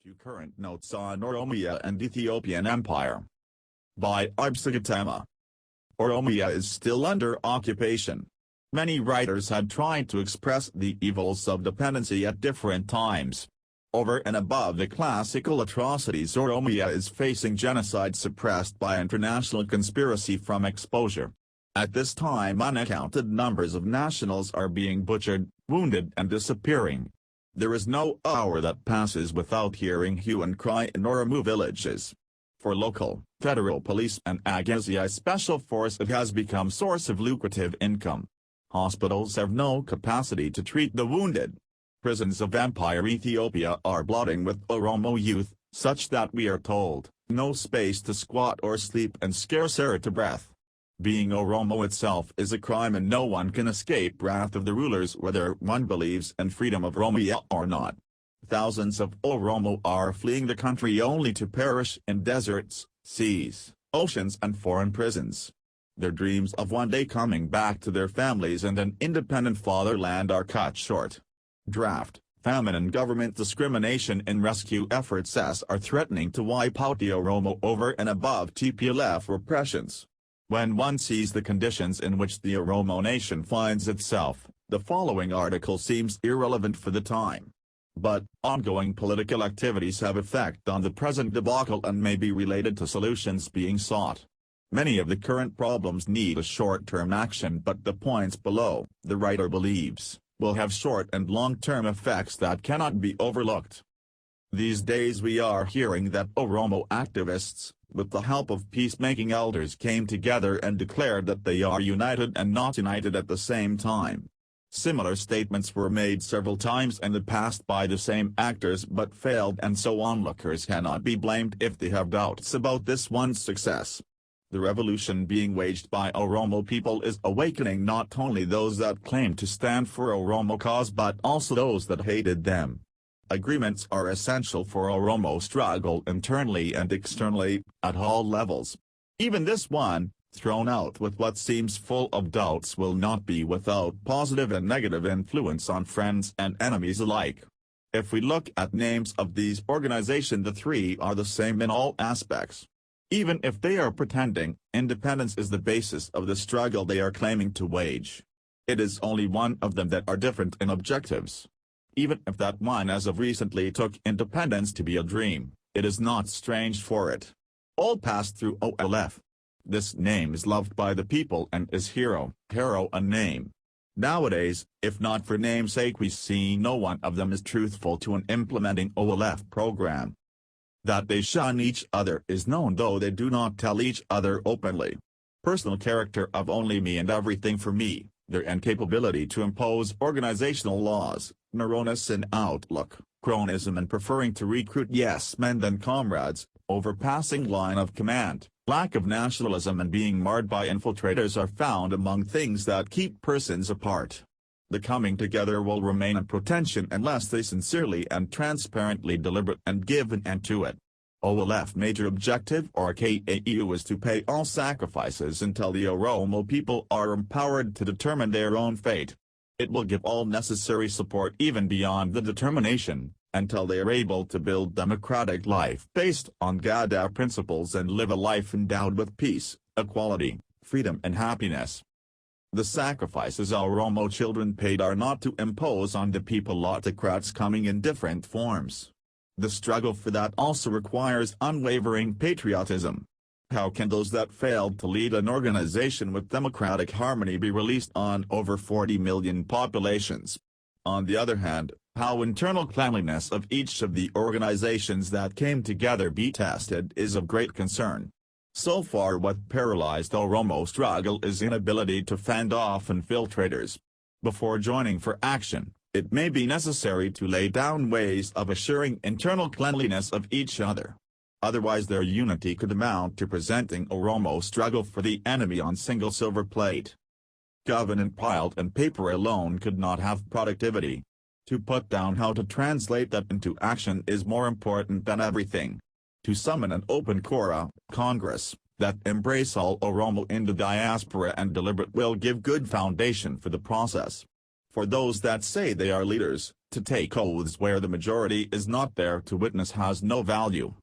To current notes on Oromiyaa and Ethiopian Empire. By Ibsa Gutama. Oromiyaa is still under occupation. Many writers had tried to express the evils of dependency at different times. Over and above the classical atrocities, Oromiyaa is facing genocide suppressed by international conspiracy from exposure. At this time, uncounted numbers of nationals are being butchered, wounded and disappearing. There is no hour that passes without hearing hue and cry in Oromo villages. For local, federal police and Agazi special force, it has become source of lucrative income. Hospitals have no capacity to treat the wounded. Prisons of Empire Ethiopia are blooding with Oromo youth, such that we are told, no space to squat or sleep and scarce air to breath. Being Oromo itself is a crime and no one can escape wrath of the rulers whether one believes in freedom of Oromiyaa or not. Thousands of Oromo are fleeing the country only to perish in deserts, seas, oceans and foreign prisons. Their dreams of one day coming back to their families and an independent fatherland are cut short. Draft, famine and government discrimination in rescue efforts are threatening to wipe out the Oromo over and above TPLF repressions. When one sees the conditions in which the Oromo nation finds itself, the following article seems irrelevant for the time. But, ongoing political activities have effect on the present debacle and may be related to solutions being sought. Many of the current problems need a short-term action, but the points below, the writer believes, will have short and long-term effects that cannot be overlooked. These days we are hearing that Oromo activists, with the help of peacemaking elders, came together and declared that they are united and not united at the same time. Similar statements were made several times in the past by the same actors but failed, and so onlookers cannot be blamed if they have doubts about this one's success. The revolution being waged by Oromo people is awakening not only those that claim to stand for Oromo cause but also those that hated them. Agreements are essential for Oromo struggle internally and externally, at all levels. Even this one, thrown out with what seems full of doubts, will not be without positive and negative influence on friends and enemies alike. If we look at names of these organizations, the three are the same in all aspects. Even if they are pretending, independence is the basis of the struggle they are claiming to wage. It is only one of them that are different in objectives. Even if that one as of recently took independence to be a dream, it is not strange for it. All passed through OLF. This name is loved by the people and is hero a name. Nowadays, if not for namesake, we see no one of them is truthful to an implementing OLF program. That they shun each other is known, though they do not tell each other openly. Personal character of only me and everything for me, their incapability to impose organizational laws, narrowness in outlook, cronism and preferring to recruit yes-men than comrades, overpassing line of command, lack of nationalism and being marred by infiltrators are found among things that keep persons apart. The coming together will remain a pretension unless they sincerely and transparently deliberate and give an end to it. OLF major objective or KAU is to pay all sacrifices until the Oromo people are empowered to determine their own fate. It will give all necessary support even beyond the determination, until they are able to build democratic life based on Gada principles and live a life endowed with peace, equality, freedom and happiness. The sacrifices Oromo children paid are not to impose on the people autocrats coming in different forms. The struggle for that also requires unwavering patriotism. How can those that failed to lead an organization with democratic harmony be released on over 40 million populations? On the other hand, how internal cleanliness of each of the organizations that came together be tested is of great concern. So far what paralyzed Oromo struggle is inability to fend off infiltrators. Before joining for action, it may be necessary to lay down ways of assuring internal cleanliness of each other. Otherwise their unity could amount to presenting Oromo struggle for the enemy on single silver plate. Covenant piled and paper alone could not have productivity. To put down how to translate that into action is more important than everything. To summon an open Congress, that embrace all Oromo in the diaspora and deliberate will give good foundation for the process. For those that say they are leaders, to take oaths where the majority is not there to witness has no value.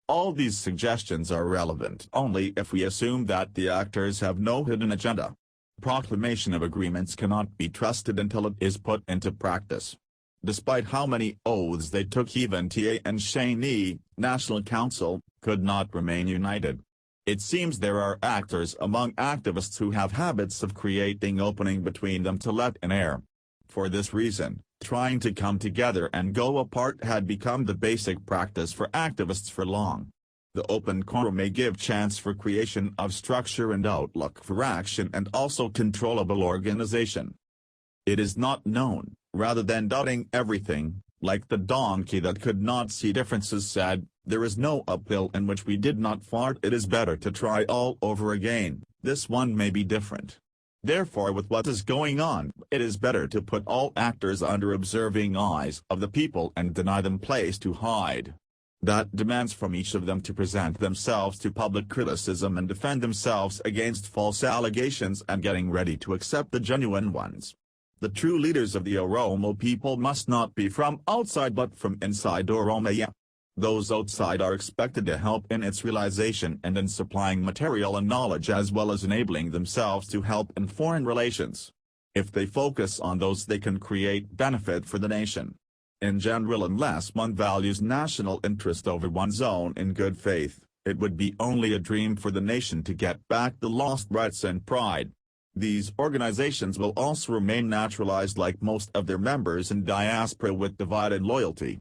All these suggestions are relevant only if we assume that the actors have no hidden agenda. Proclamation of agreements cannot be trusted until it is put into practice. Despite how many oaths they took, even TA and Finfinnee, National Council, could not remain united. It seems there are actors among activists who have habits of creating opening between them to let in air. For this reason, trying to come together and go apart had become the basic practice for activists for long. The open core may give chance for creation of structure and outlook for action and also controllable organization. It is not known, rather than doubting everything, like the donkey that could not see differences said, there is no uphill in which we did not fart. It is better to try all over again, this one may be different. Therefore, with what is going on, it is better to put all actors under observing eyes of the people and deny them place to hide. That demands from each of them to present themselves to public criticism and defend themselves against false allegations and getting ready to accept the genuine ones. The true leaders of the Oromo people must not be from outside but from inside Oromiyaa. Those outside are expected to help in its realization and in supplying material and knowledge as well as enabling themselves to help in foreign relations. If they focus on those, they can create benefit for the nation. In general, unless one values national interest over one's own in good faith, it would be only a dream for the nation to get back the lost rights and pride. These organizations will also remain naturalized like most of their members in diaspora with divided loyalty.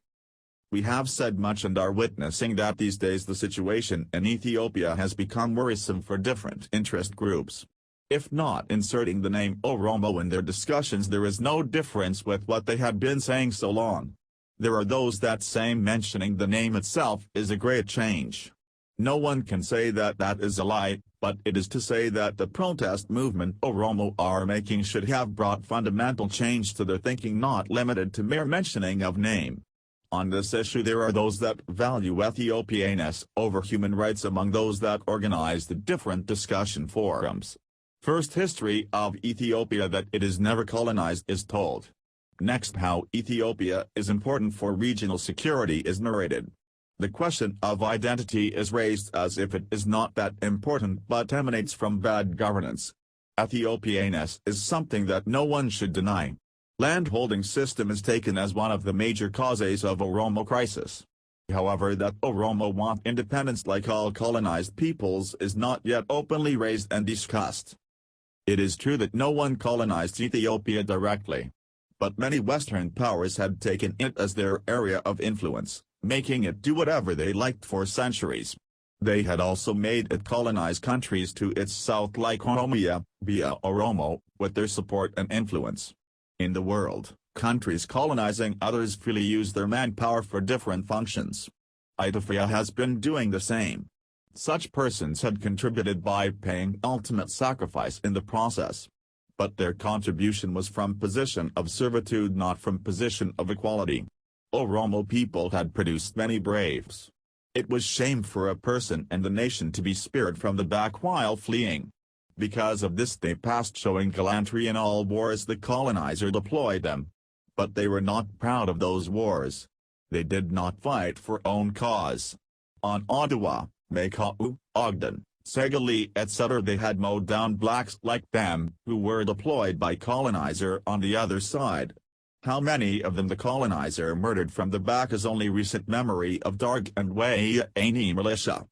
We have said much and are witnessing that these days the situation in Ethiopia has become worrisome for different interest groups. If not inserting the name Oromo in their discussions, there is no difference with what they had been saying so long. There are those that say mentioning the name itself is a great change. No one can say that that is a lie, but it is to say that the protest movement Oromo are making should have brought fundamental change to their thinking, not limited to mere mentioning of name. On this issue there are those that value Ethiopianness over human rights among those that organize the different discussion forums. First, history of Ethiopia that it is never colonized is told. Next, how Ethiopia is important for regional security is narrated. The question of identity is raised as if it is not that important but emanates from bad governance. Ethiopianness is something that no one should deny. Landholding system is taken as one of the major causes of Oromo crisis. However, that Oromo want independence like all colonized peoples is not yet openly raised and discussed. It is true that no one colonized Ethiopia directly. But many Western powers had taken it as their area of influence, making it do whatever they liked for centuries. They had also made it colonize countries to its south like Oromiyaa, via Oromo, with their support and influence. In the world, countries colonizing others freely use their manpower for different functions. Ethiopia has been doing the same. Such persons had contributed by paying ultimate sacrifice in the process. But their contribution was from position of servitude, not from position of equality. Oromo people had produced many braves. It was shame for a person and the nation to be spared from the back while fleeing. Because of this they passed showing gallantry in all wars the colonizer deployed them. But they were not proud of those wars. They did not fight for own cause. On Ottawa, Makau, Ogden, Segali etc. they had mowed down blacks like them who were deployed by colonizer on the other side. How many of them the colonizer murdered from the back is only recent memory of Darg and Wayne militia.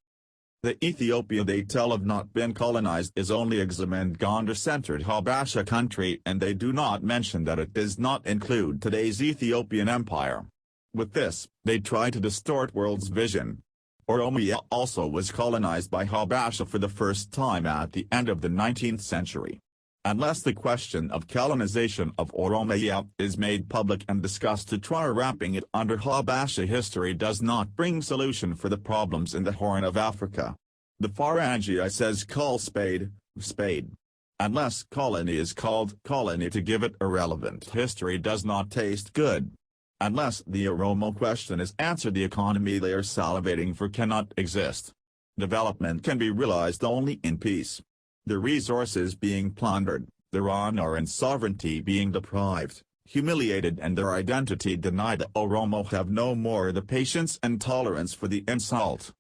The Ethiopia they tell have not been colonized is only examined Gondar-centered Habasha country, and they do not mention that it does not include today's Ethiopian empire. With this, they try to distort world's vision. Oromiyaa also was colonized by Habasha for the first time at the end of the 19th century. Unless the question of colonization of Oromiyaa is made public and discussed, to try wrapping it under Habasha history does not bring solution for the problems in the Horn of Africa. The Farangia says call spade, spade. Unless colony is called colony to give it a relevant history does not taste good. Unless the Oromo question is answered, the economy they are salivating for cannot exist. Development can be realized only in peace. The resources being plundered, their honor and sovereignty being deprived, humiliated and their identity denied. The Oromo have no more the patience and tolerance for the insult.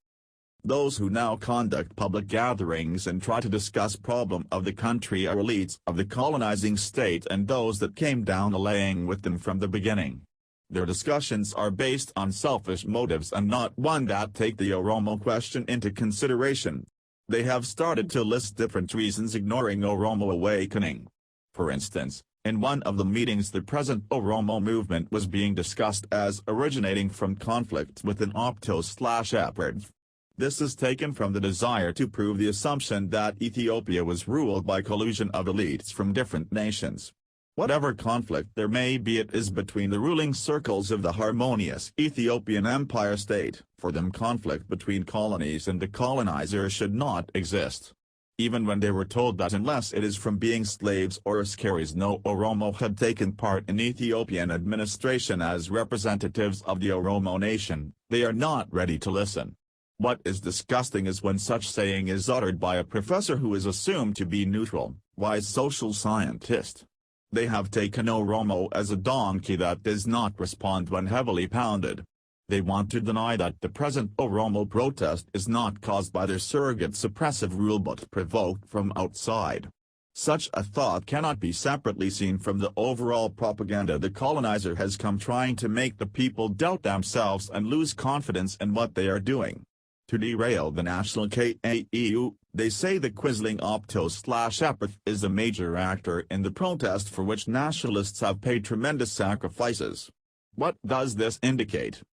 Those who now conduct public gatherings and try to discuss problem of the country are elites of the colonizing state and those that came down allaying with them from the beginning. Their discussions are based on selfish motives and not one that take the Oromo question into consideration. They have started to list different reasons ignoring Oromo awakening. For instance, in one of the meetings the present Oromo movement was being discussed as originating from conflict with an Opto/Epird. This is taken from the desire to prove the assumption that Ethiopia was ruled by collusion of elites from different nations. Whatever conflict there may be, it is between the ruling circles of the harmonious Ethiopian Empire state. For them, conflict between colonies and the colonizer should not exist. Even when they were told that unless it is from being slaves or askaris, no Oromo had taken part in Ethiopian administration as representatives of the Oromo nation, they are not ready to listen. What is disgusting is when such saying is uttered by a professor who is assumed to be neutral, wise social scientist. They have taken Oromo as a donkey that does not respond when heavily pounded. They want to deny that the present Oromo protest is not caused by their surrogate suppressive rule but provoked from outside. Such a thought cannot be separately seen from the overall propaganda the colonizer has come trying to make the people doubt themselves and lose confidence in what they are doing. To derail the national KAEU, they say the quisling Opto/Epird is a major actor in the protest for which nationalists have paid tremendous sacrifices. What does this indicate?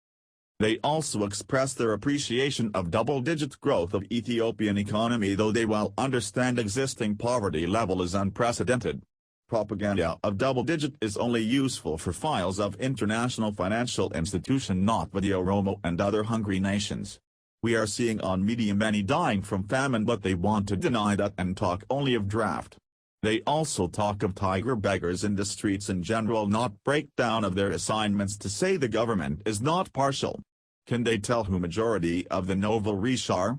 They also express their appreciation of double-digit growth of Ethiopian economy, though they well understand existing poverty level is unprecedented. Propaganda of double-digit is only useful for files of international financial institution, not for the Oromo and other hungry nations. We are seeing on media many dying from famine, but they want to deny that and talk only of draft. They also talk of tiger beggars in the streets in general, not breakdown of their assignments to say the government is not partial. Can they tell who majority of the novel reach are?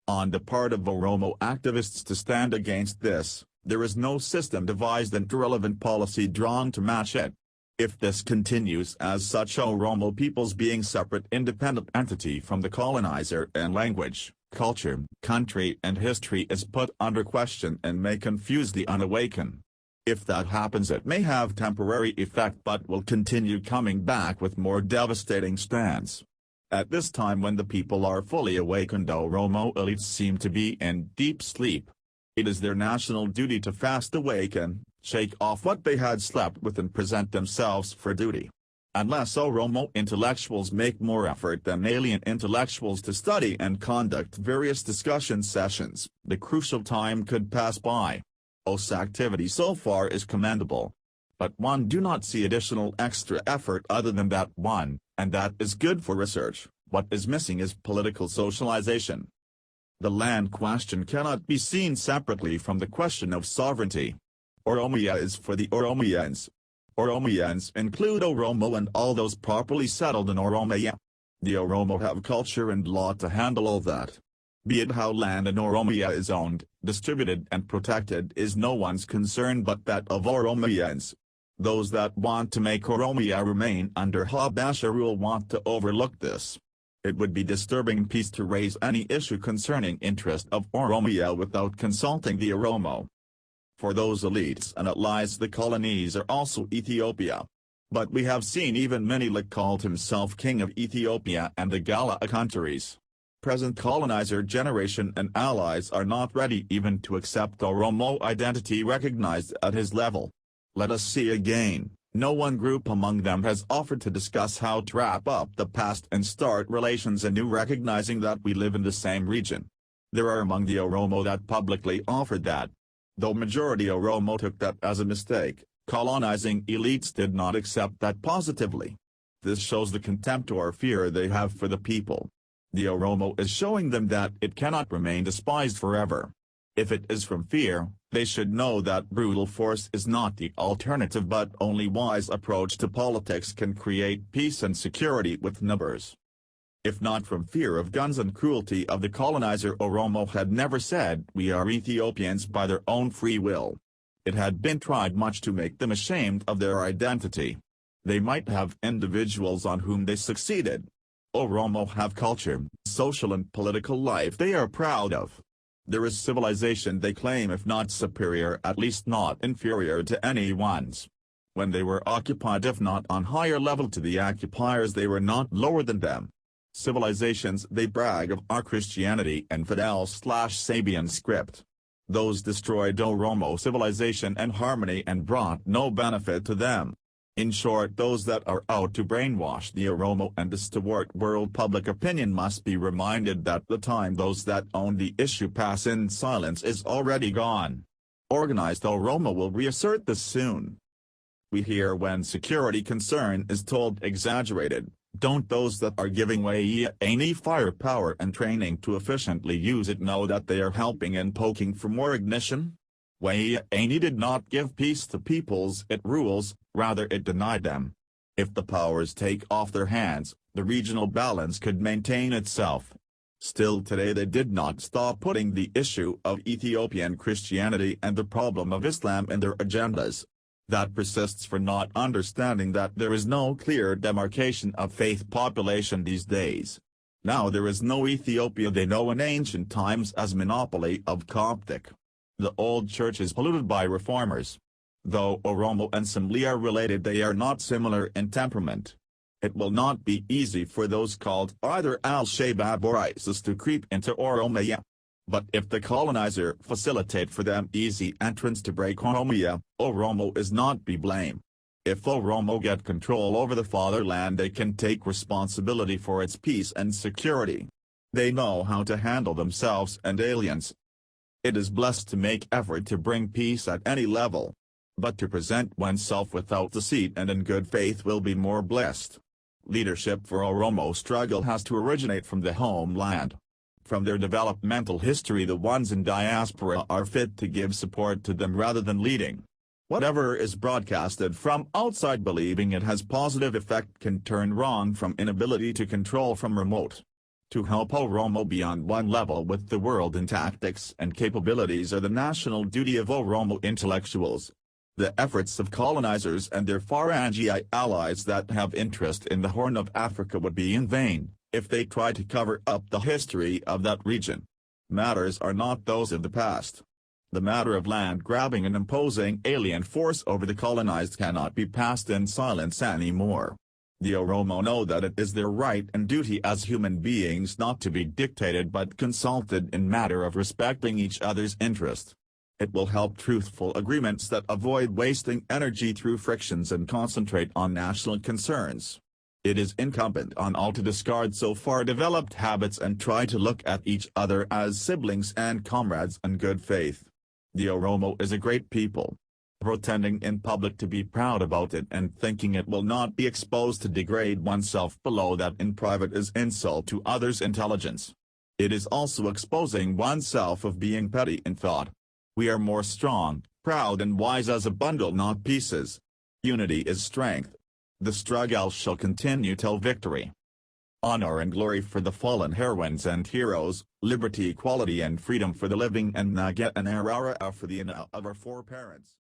On the part of Oromo activists to stand against this, there is no system devised and relevant policy drawn to match it. If this continues as such, Oromo peoples being separate independent entity from the colonizer and language, culture, country and history is put under question and may confuse the unawakened. If that happens, it may have temporary effect but will continue coming back with more devastating stance. At this time when the people are fully awakened, Oromo elites seem to be in deep sleep. It is their national duty to fast awaken, shake off what they had slept with and present themselves for duty. Unless Oromo intellectuals make more effort than alien intellectuals to study and conduct various discussion sessions, the crucial time could pass by. OS activity so far is commendable. But one do not see additional extra effort other than that one, and that is good for research. What is missing is political socialization. The land question cannot be seen separately from the question of sovereignty. Oromiyaa is for the Oromiyaans. Oromiyaans include Oromo and all those properly settled in Oromiyaa. The Oromo have culture and law to handle all that. Be it how land in Oromiyaa is owned, distributed and protected is no one's concern but that of Oromiyaans. Those that want to make Oromiyaa remain under Habasha rule want to overlook this. It would be disturbing peace to raise any issue concerning interest of Oromiyaa without consulting the Oromo. For those elites and allies, the colonies are also Ethiopia. But we have seen even Menelik called himself king of Ethiopia and the Gala countries. Present colonizer generation and allies are not ready even to accept Oromo identity recognized at his level. Let us see again, no one group among them has offered to discuss how to wrap up the past and start relations anew, recognizing that we live in the same region. There are among the Oromo that publicly offered that. Though majority Oromo took that as a mistake, colonizing elites did not accept that positively. This shows the contempt or fear they have for the people. The Oromo is showing them that it cannot remain despised forever. If it is from fear, they should know that brutal force is not the alternative, but only wise approach to politics can create peace and security with numbers. If not from fear of guns and cruelty of the colonizer, Oromo had never said we are Ethiopians by their own free will. It had been tried much to make them ashamed of their identity. They might have individuals on whom they succeeded. Oromo have culture, social and political life they are proud of. There is civilization they claim, if not superior at least not inferior to anyone's. When they were occupied, if not on higher level to the occupiers, they were not lower than them. Civilizations they brag of are Christianity and Fidel/Sabian script. Those destroyed Oromo civilization and harmony and brought no benefit to them. In short, those that are out to brainwash the Oromo and distort world public opinion must be reminded that the time those that own the issue pass in silence is already gone. Organized Oromo will reassert this soon. We hear when security concern is told exaggerated. Don't those that are giving way any firepower and training to efficiently use it know that they are helping and poking for more ignition? Wayne did not give peace to peoples it rules, rather it denied them. If the powers take off their hands, the regional balance could maintain itself. Still today they did not stop putting the issue of Ethiopian Christianity and the problem of Islam in their agendas. That persists for not understanding that there is no clear demarcation of faith population these days. Now there is no Ethiopia they know in ancient times as monopoly of Coptic. The old church is polluted by reformers. Though Oromo and Somali are related, they are not similar in temperament. It will not be easy for those called either Al-Shabaab or ISIS to creep into Oromiyaa. But if the colonizer facilitate for them easy entrance to break Oromiyaa, Oromo is not be blamed. If Oromo get control over the fatherland, they can take responsibility for its peace and security. They know how to handle themselves and aliens. It is blessed to make effort to bring peace at any level. But to present oneself without deceit and in good faith will be more blessed. Leadership for Oromo struggle has to originate from the homeland. From their developmental history, the ones in diaspora are fit to give support to them rather than leading. Whatever is broadcasted from outside believing it has positive effect can turn wrong from inability to control from remote. To help Oromo be on one level with the world in tactics and capabilities are the national duty of Oromo intellectuals. The efforts of colonizers and their Farangi allies that have interest in the Horn of Africa would be in vain, if they try to cover up the history of that region. Matters are not those of the past. The matter of land grabbing and imposing alien force over the colonized cannot be passed in silence anymore. The Oromo know that it is their right and duty as human beings not to be dictated but consulted in matter of respecting each other's interest. It will help truthful agreements that avoid wasting energy through frictions and concentrate on national concerns. It is incumbent on all to discard so far developed habits and try to look at each other as siblings and comrades in good faith. The Oromo is a great people. Pretending in public to be proud about it and thinking it will not be exposed to degrade oneself below that in private is insult to others' intelligence. It is also exposing oneself of being petty in thought. We are more strong, proud and wise as a bundle, not pieces. Unity is strength. The struggle shall continue till victory. Honor and glory for the fallen heroines and heroes, liberty, equality and freedom for the living, and Naget and Arara for the of our foreparents.